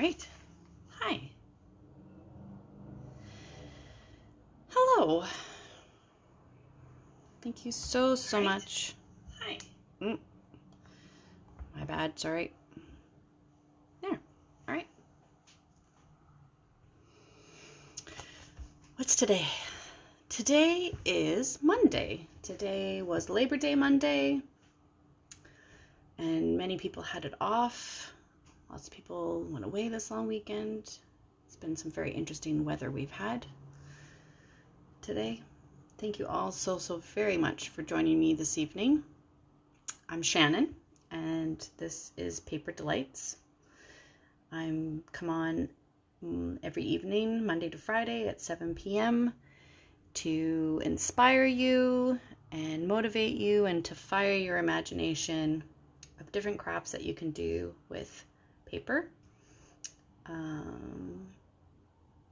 right. Hi. Hello. Thank you so much. Hi. My bad, sorry. There. All right. What's today? Today is Monday. Today was Labor Day Monday, and many people had it off. Lots of people went away this long weekend. It's been some very interesting weather we've had today. Thank you all so very much for joining me this evening. I'm Shannon, and this is Paper Delights. I'm come on every evening, Monday to Friday at 7 p.m. to inspire you and motivate you and to fire your imagination of different crafts that you can do with paper.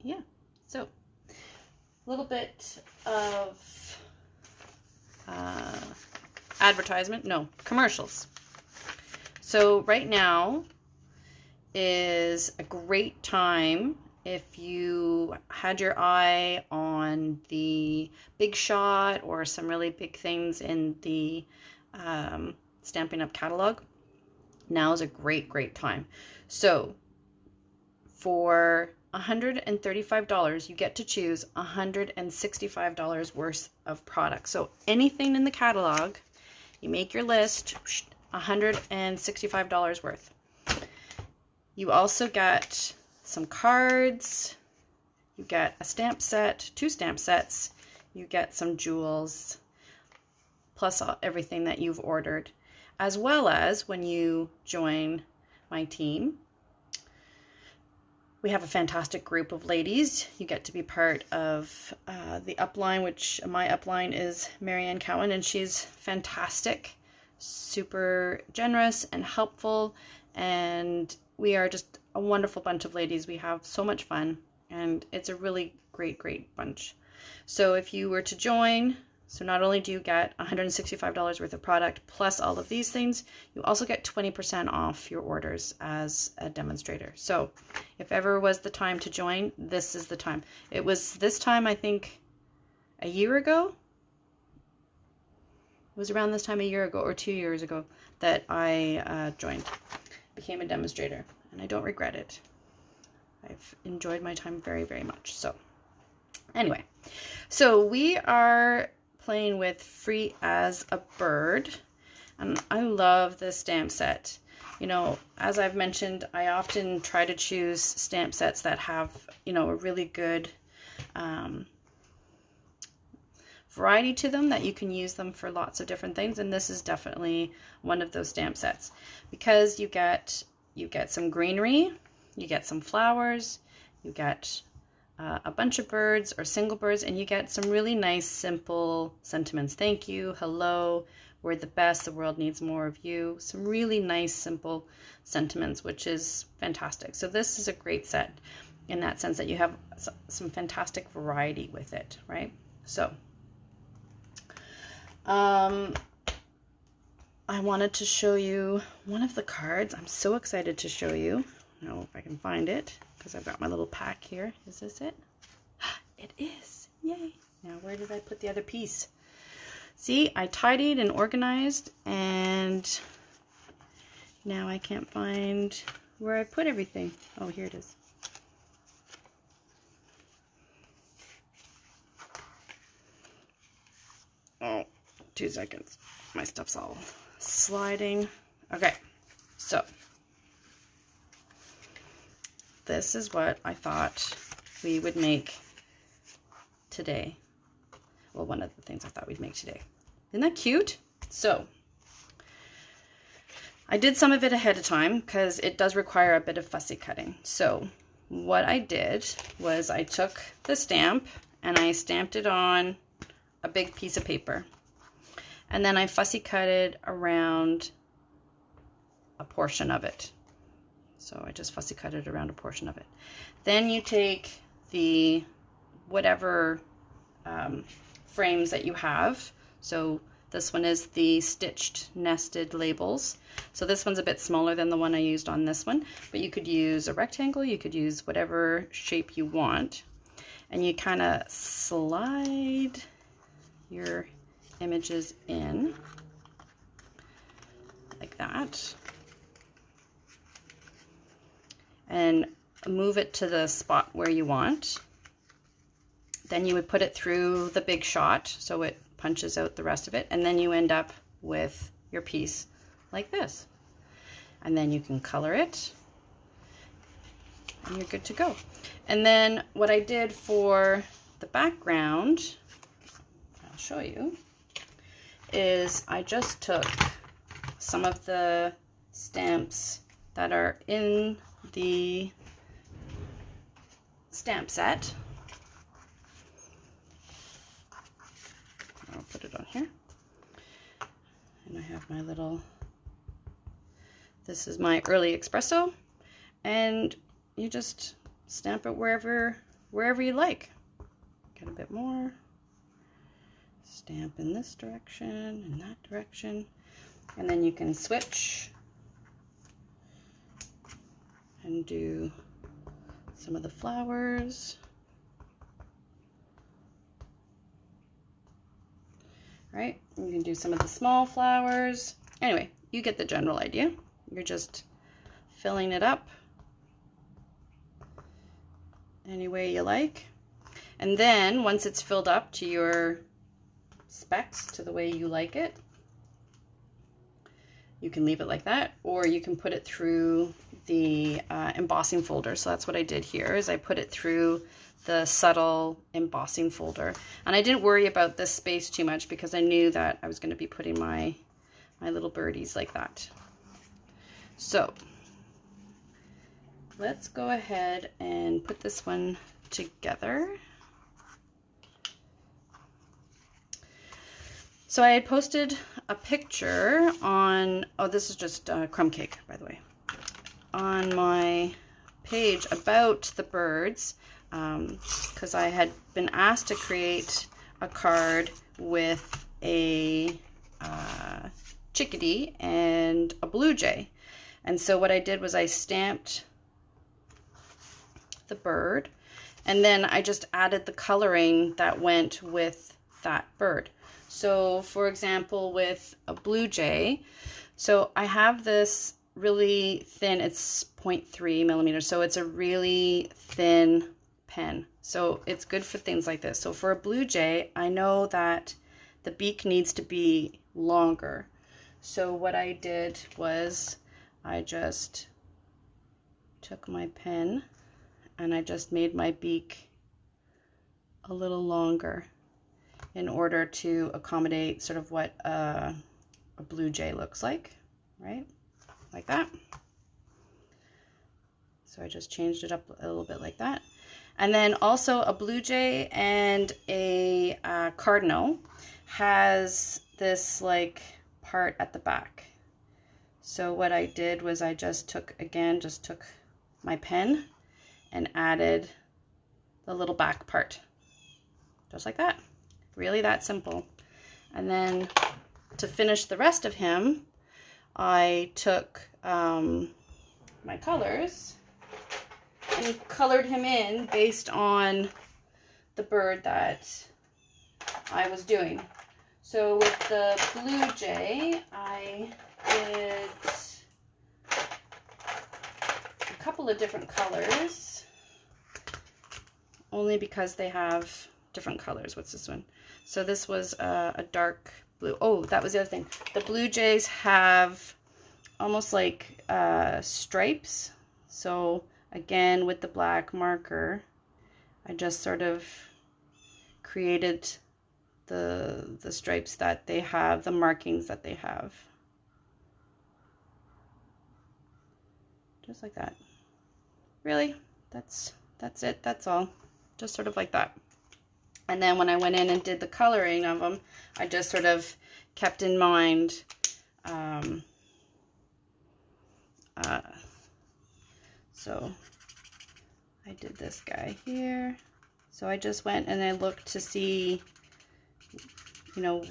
Yeah, so a little bit of commercials. So right now is a great time if you had your eye on the Big Shot or some really big things in the Stampin' Up! Catalog. Now is a great time. So for $135, you get to choose $165 worth of products. So anything in the catalog, you make your list, $165 worth. You also get some cards, you get a stamp set, 2 stamp sets, you get some jewels, plus everything that you've ordered, as well as when you join my team. We have a fantastic group of ladies. You get to be part of the upline, which my upline is Marianne Cowan, and she's fantastic, super generous and helpful, and we are just a wonderful bunch of ladies. We have so much fun, and it's a really great bunch. So if you were to join, so not only do you get $165 worth of product plus all of these things, you also get 20% off your orders as a demonstrator. So if ever was the time to join, this is the time. It was this time, I think, a year ago. It was around this time a year ago or 2 years ago that I joined, became a demonstrator, and I don't regret it. I've enjoyed my time very much. So anyway, so we are playing with Free as a Bird, and I love this stamp set. You know, as I've mentioned, I often try to choose stamp sets that have, you know, a really good variety to them, that you can use them for lots of different things, and this is definitely one of those stamp sets, because you get some greenery, you get some flowers, you get a bunch of birds or single birds, and you get some really nice simple sentiments. Thank you, hello, we're the best, the world needs more of you. Some really nice simple sentiments, which is fantastic. So this is a great set in that sense, that you have some fantastic variety with it, right? So I wanted to show you one of the cards. I'm so excited to show you. I don't know if I can find it, because I've got my little pack here. Is this it? It is. Yay. Now, where did I put the other piece? See, I tidied and organized, and now I can't find where I put everything. Oh, here it is. Oh, 2 seconds. My stuff's all sliding. Okay, so this is what I thought we would make today. Well, one of the things I thought we'd make today. Isn't that cute? So I did some of it ahead of time because it does require a bit of fussy cutting. So what I did was I took the stamp and I stamped it on a big piece of paper. And then I fussy cutted around a portion of it. So I just fussy cut it around a portion of it. Then you take the whatever frames that you have. So This one is the stitched nested labels. So this one's a bit smaller than the one I used on this one, but you could use a rectangle, you could use whatever shape you want. And you kind of slide your images in like that and move it to the spot where you want. Then you would put it through the big shot so it punches out the rest of it, and then you end up with your piece like this. And then you can color it and you're good to go. And then what I did for the background, I'll show you, is I just took some of the stamps that are in the stamp set. I'll put it on here. And I have my little, this is my early espresso, and you just stamp it wherever you like. Get a bit more. Stamp in this direction, in that direction, and then you can switch and do some of the flowers. Right? You can do some of the small flowers. Anyway, you get the general idea. You're just filling it up any way you like. And then once it's filled up to your specs, to the way you like it, you can leave it like that, or you can put it through the embossing folder. So that's what I did here, is I put it through the subtle embossing folder. And I didn't worry about this space too much because I knew that I was going to be putting my little birdies like that. So let's go ahead and put this one together. So I had posted a picture on, oh, this is just crumb cake, by the way, on my page about the birds, because I had been asked to create a card with a chickadee and a blue jay. And so what I did was I stamped the bird, and then I just added the coloring that went with that bird. So for example, with a blue jay, so I have this really thin, it's 0.3 millimeters, so it's a really thin pen. So it's good for things like this. So for a blue jay, I know that the beak needs to be longer. So what I did was I just took my pen and I just made my beak a little longer in order to accommodate sort of what a blue jay looks like, right? Like that. So I just changed it up a little bit like that. And then also a blue jay and a cardinal has this like part at the back. So what I did was I just took my pen and added the little back part, just like that. Really that simple. And then to finish the rest of him, I took my colors and colored him in based on the bird that I was doing. So with the blue jay, I did a couple of different colors, only because they have different colors. What's this one? So this was a dark blue. Oh, that was the other thing. The blue jays have almost like stripes. So again, with the black marker, I just sort of created the stripes that they have, the markings that they have. Just like that. Really, that's it, that's all. Just sort of like that. And then when I went in and did the coloring of them, I just sort of kept in mind so I did this guy here. So I just went and I looked to see you know,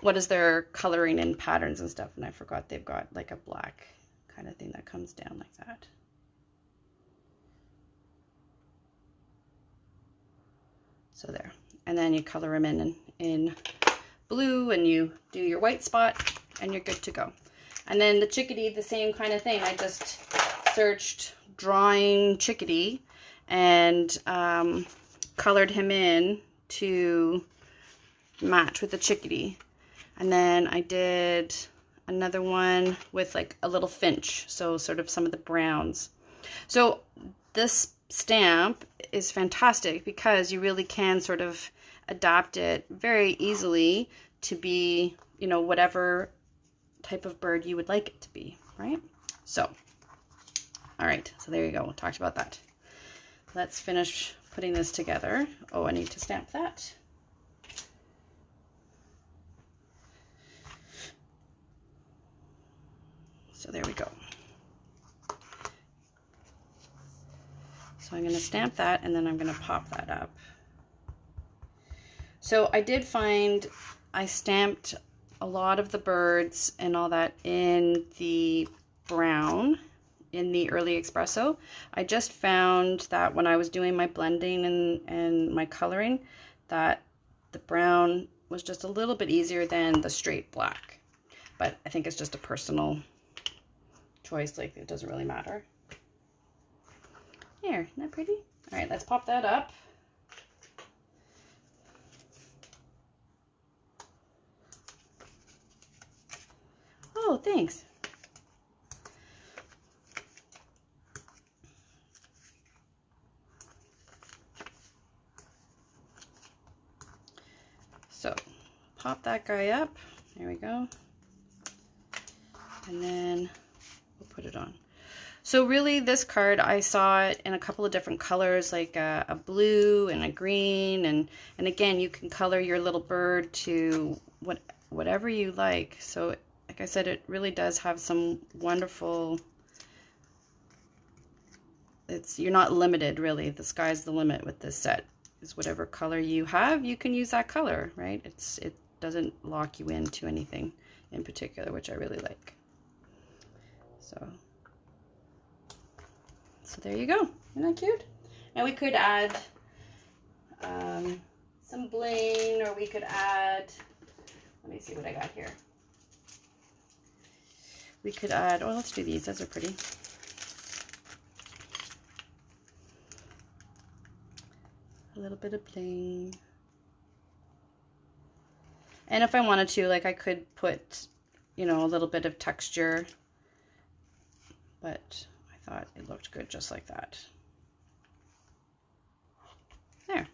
what is their coloring and patterns and stuff. And I forgot they've got like a black kind of thing that comes down like that. So there. And then you color them in blue, and you do your white spot, and you're good to go. And then the chickadee, the same kind of thing. I just searched drawing chickadee and colored him in to match with the chickadee. And then I did another one with like a little finch, so sort of some of the browns. So this stamp is fantastic because you really can sort of adapt it very easily to be, you know, whatever type of bird you would like it to be, right? So, all right, so there you go. We talked about that. Let's finish putting this together. Oh, I need to stamp that. So there we go. So I'm going to stamp that, and then I'm going to pop that up. So I did find I stamped a lot of the birds and all that in the brown in the early espresso. I just found that when I was doing my blending and my coloring, that the brown was just a little bit easier than the straight black. But I think it's just a personal choice, like it doesn't really matter. There, isn't that pretty? All right, let's pop that up. Oh, thanks. So, pop that guy up. There we go. And then we'll put it on. So really this card, I saw it in a couple of different colors, like a blue and a green, and again, you can color your little bird to whatever you like. So like I said, it really does have some wonderful, you're not limited really. The sky's the limit with this set. Is whatever color you have, you can use that color, right? It doesn't lock you into anything in particular, which I really like. So there you go. Isn't that cute? And we could add some bling, or we could add, let me see what I got here. We could add, oh, let's do these. Those are pretty. A little bit of bling. And if I wanted to, like I could put, you know, a little bit of texture, but I thought it looked good just like that. There.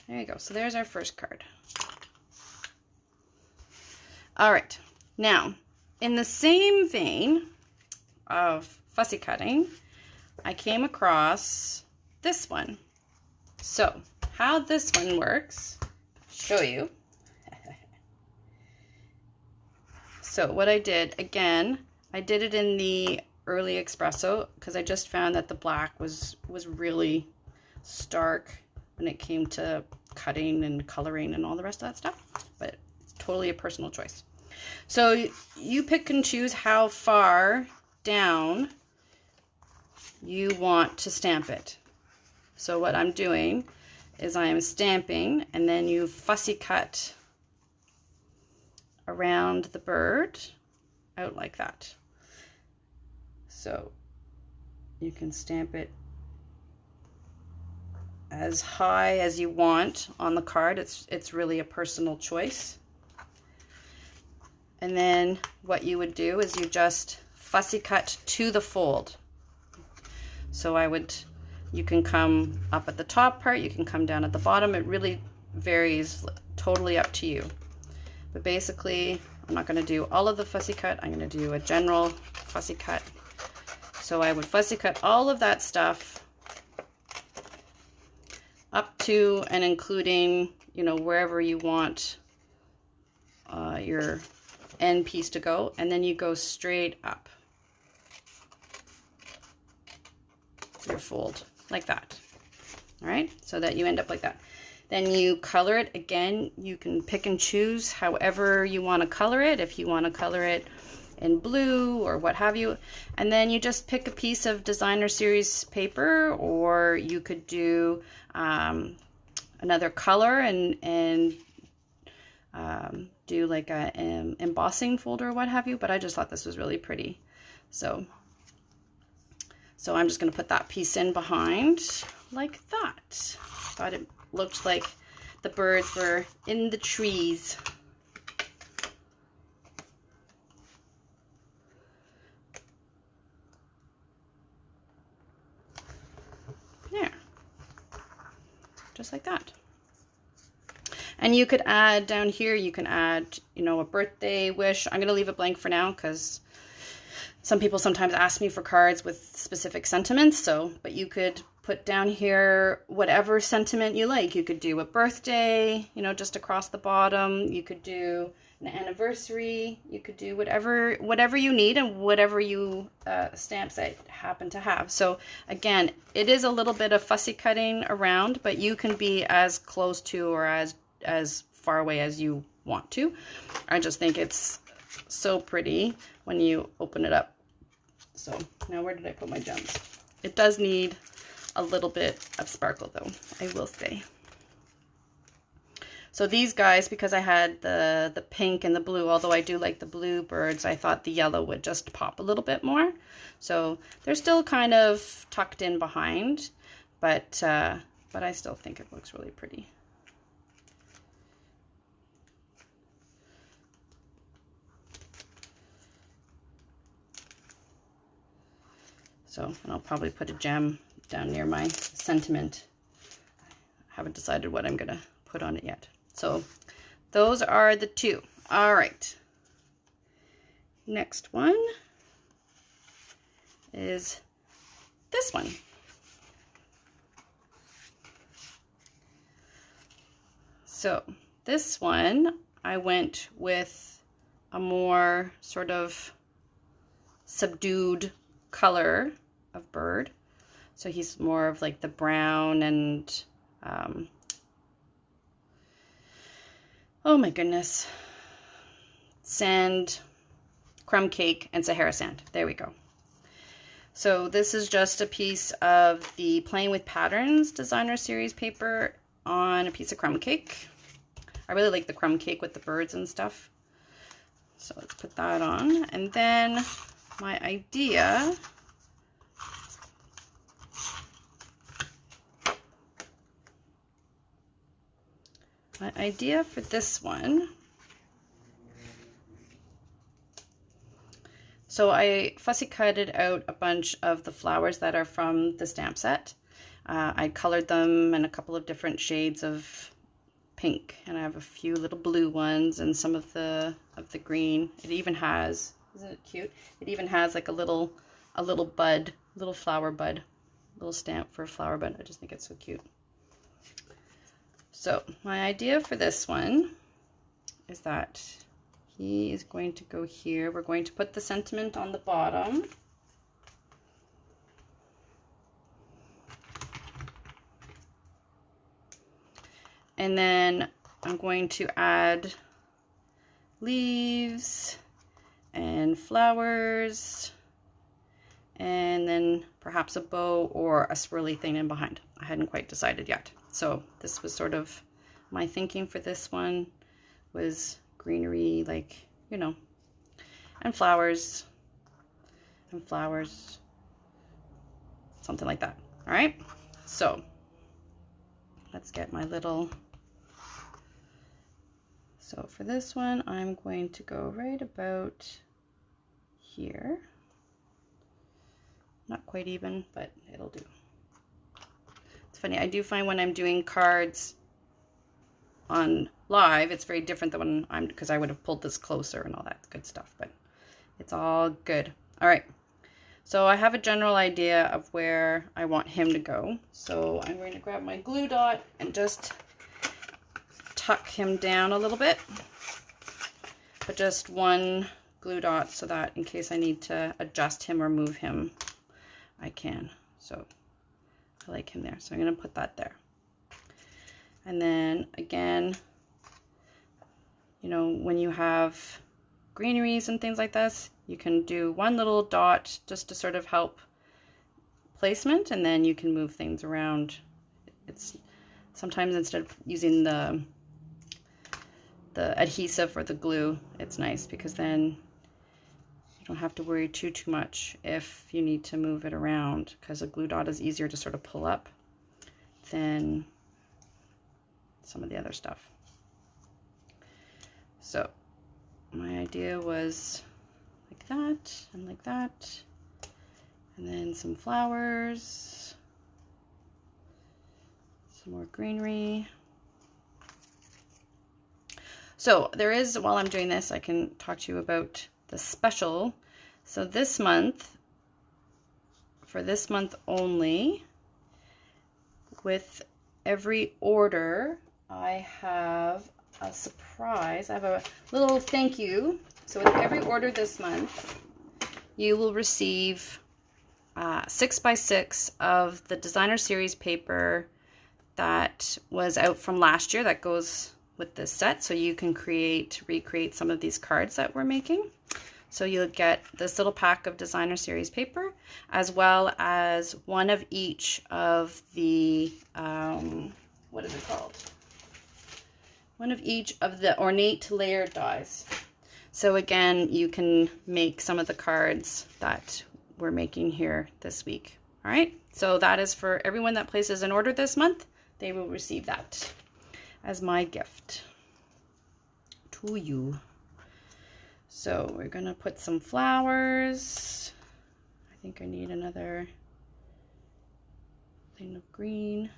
There you go. So there's our first card. All right. Now, in the same vein of fussy cutting, I came across this one. So, how this one works, I'll show you. So, what I did, again, I did it in the early espresso because I just found that the black was really stark when it came to cutting and coloring and all the rest of that stuff, but it's totally a personal choice. So you pick and choose how far down you want to stamp it. So what I'm doing is I am stamping, and then you fussy cut around the bird out like that. So you can stamp it as high as you want on the card. It's really a personal choice. And then what you would do is you just fussy cut to the fold. So you can come up at the top part, you can come down at the bottom. It really varies, totally up to you. But basically, I'm not going to do all of the fussy cut. I'm going to do a general fussy cut. So I would fussy cut all of that stuff up to and including, you know, wherever you want your end piece to go, and then you go straight up your fold like that. All right, so that you end up like that. Then you color it. Again, you can pick and choose however you want to color it. If you want to color it in blue or what have you. And then you just pick a piece of designer series paper, or you could do another color and do like an embossing folder or what have you. But I just thought this was really pretty. So I'm just going to put that piece in behind like that. Thought it looked like the birds were in the trees. There. Just like that. And you could add down here, you can add, you know, a birthday wish. I'm going to leave it blank for now because some people sometimes ask me for cards with specific sentiments. So, but you could put down here whatever sentiment you like. You could do a birthday, you know, just across the bottom. You could do an anniversary. You could do whatever you need and whatever you stamps that happen to have. So again, it is a little bit of fussy cutting around, but you can be as close to or as far away as you want to. I just think it's so pretty when you open it up. So now where did I put my gems? It does need a little bit of sparkle though, I will say. So these guys, because I had the pink and the blue, although I do like the blue birds, I thought the yellow would just pop a little bit more. So they're still kind of tucked in behind, but I still think it looks really pretty. So, and I'll probably put a gem down near my sentiment. I haven't decided what I'm gonna put on it yet. So those are the two. All right. Next one is this one. So this one, I went with a more sort of subdued color of bird. So he's more of like the brown and oh my goodness, sand, crumb cake, and Sahara sand. There we go. So this is just a piece of the Playing with Patterns designer series paper on a piece of crumb cake. I really like the crumb cake with the birds and stuff. So let's put that on. And then my idea for this one, so I fussy cutted out a bunch of the flowers that are from the stamp set. I colored them in a couple of different shades of pink, and I have a few little blue ones and some of the green. It even has, isn't it cute? It even has like a little bud, little flower bud, little stamp for a flower bud. I just think it's so cute. So my idea for this one is that he is going to go here. We're going to put the sentiment on the bottom. And then I'm going to add leaves and flowers and then perhaps a bow or a swirly thing in behind. I hadn't quite decided yet. So this was sort of my thinking for this one, was greenery, like, you know, and flowers, something like that. All right, so let's get my little, so for this one, I'm going to go right about here. Not quite even, but it'll do. It's funny, I do find when I'm doing cards on live, it's very different than when I'm, because I would have pulled this closer and all that good stuff, but it's all good. All right, so I have a general idea of where I want him to go. So I'm going to grab my glue dot and just tuck him down a little bit, but just one glue dot so that in case I need to adjust him or move him, I can. So I like him there, so I'm going to put that there. And then again, you know, when you have greeneries and things like this, you can do one little dot just to sort of help placement, and then you can move things around. It's sometimes instead of using the adhesive or the glue, it's nice because then you don't have to worry too much if you need to move it around, because a glue dot is easier to sort of pull up than some of the other stuff. So my idea was like that and like that, and then some flowers, some more greenery. So there is, while I'm doing this, I can talk to you about the special. So this month, for this month only, with every order, I have a surprise. I have a little thank you. So with every order this month, you will receive 6x6 of the designer series paper that was out from last year that goes with this set, so you can recreate some of these cards that we're making. So you'll get this little pack of designer series paper, as well as one of each of the what is it called? One of each of the ornate layered dies. So again, you can make some of the cards that we're making here this week. All right, so that is for everyone that places an order this month. They will receive that as my gift to you. So we're gonna put some flowers. I think I need another thing of green.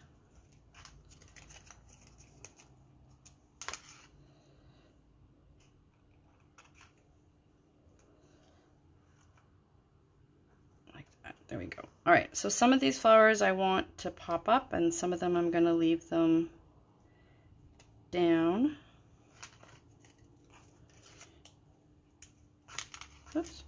There we go. All right, so some of these flowers I want to pop up, and some of them I'm going to leave them down. Oops.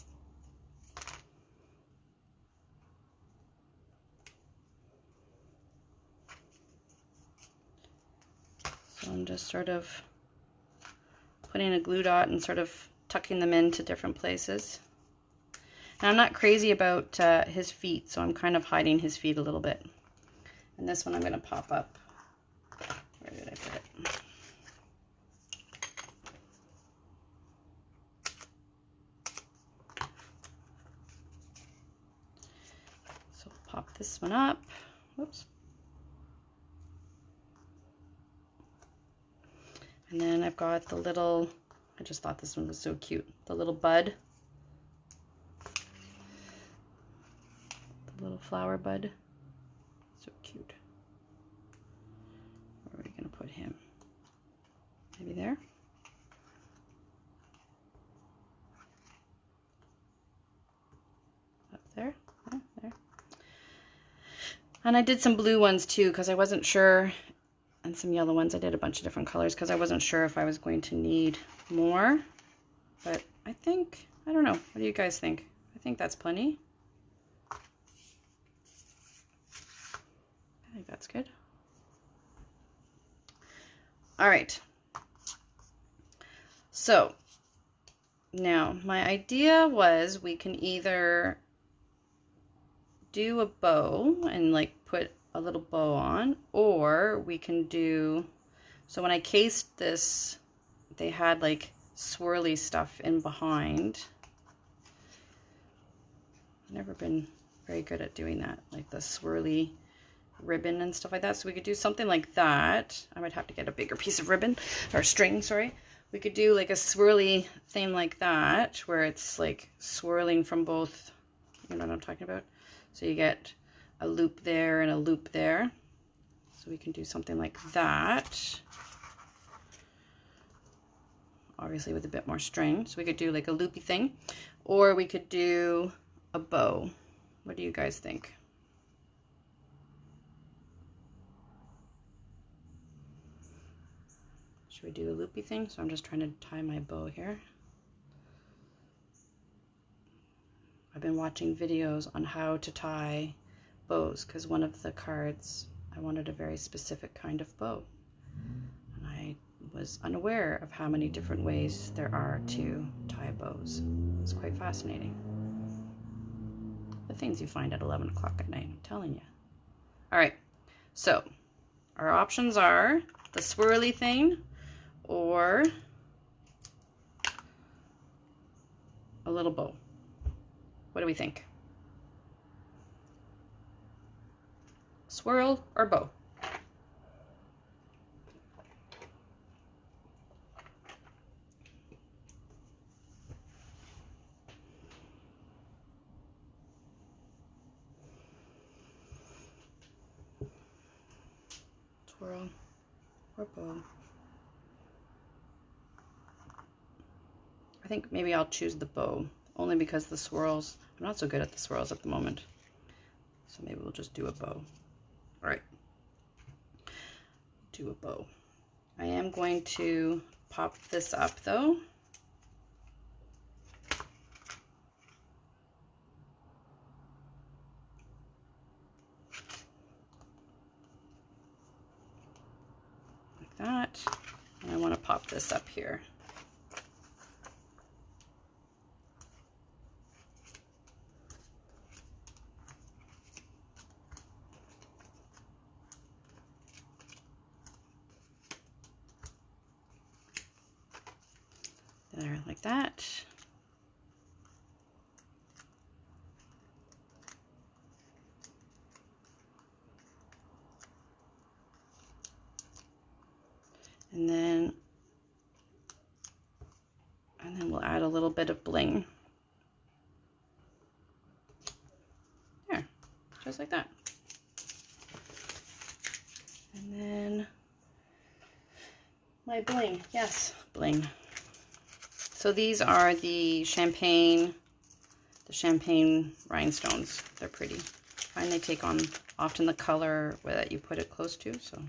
So I'm just sort of putting a glue dot and sort of tucking them into different places. And I'm not crazy about his feet, so I'm kind of hiding his feet a little bit. And this one I'm going to pop up. Where did I put it? So pop this one up. Whoops. And then I've got the little, I just thought this one was so cute, the little bud. Little flower bud. So cute. Where are we going to put him? Maybe there? Up there? There. And I did some blue ones too because I wasn't sure, and some yellow ones. I did a bunch of different colors because I wasn't sure if I was going to need more. But I think, I don't know. What do you guys think? I think that's plenty. I think that's good. All right. So now my idea was we can either do a bow and like put a little bow on, or we can do, so when I cased this, they had like swirly stuff in behind. I've never been very good at doing that, like the swirly ribbon and stuff like that. So we could do something like that. I might have to get a bigger piece of ribbon or string, sorry. We could do like a swirly thing like that, where it's like swirling from both, you know what I'm talking about? So you get a loop there and a loop there. So we can do something like that. Obviously with a bit more string. So we could do like a loopy thing, or we could do a bow. What do you guys think? Should we do a loopy thing? So I'm just trying to tie my bow here. I've been watching videos on how to tie bows, because one of the cards, I wanted a very specific kind of bow. And I was unaware of how many different ways there are to tie bows. It's quite fascinating. The things you find at 11 o'clock at night, I'm telling you. All right, so our options are the swirly thing or a little bow. What do we think? Swirl or bow? Swirl or bow? I think maybe I'll choose the bow, only because the swirls, I'm not so good at the swirls at the moment. So maybe we'll just do a bow. All right, do a bow. I am going to pop this up though. Like that. And I want to pop this up here. There, like that. And then we'll add a little bit of bling. There, just like that. And then my bling, yes, bling. So these are the champagne rhinestones. They're pretty. I find they take on often the color that you put it close to, so.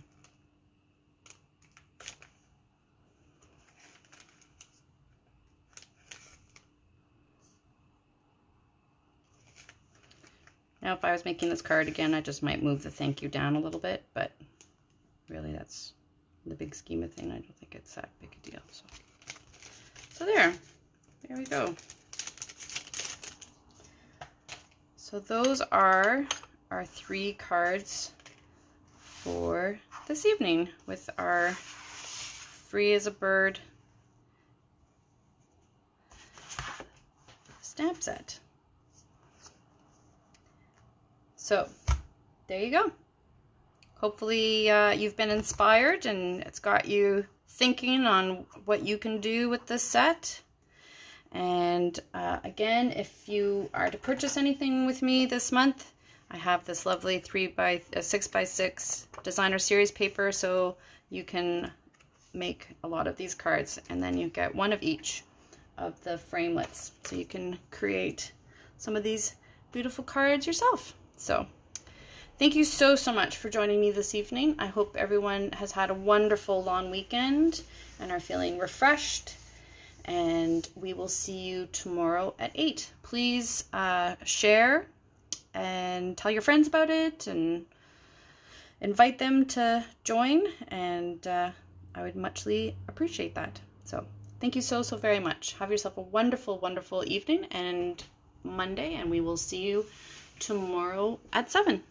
Now if I was making this card again, I just might move the thank you down a little bit, but really that's the big scheme of thing. I don't think it's that big a deal. So there we go. So those are our 3 cards for this evening with our Free as a Bird stamp set. So there you go. Hopefully you've been inspired and it's got you thinking on what you can do with this set. And again, if you are to purchase anything with me this month, I have this lovely 6x6 designer series paper, so you can make a lot of these cards, and then you get one of each of the framelits, so you can create some of these beautiful cards yourself. So thank you so much for joining me this evening. I hope everyone has had a wonderful long weekend and are feeling refreshed. And we will see you tomorrow at 8. Please share and tell your friends about it and invite them to join. And I would muchly appreciate that. So thank you so very much. Have yourself a wonderful, wonderful evening and Monday. And we will see you tomorrow at 7.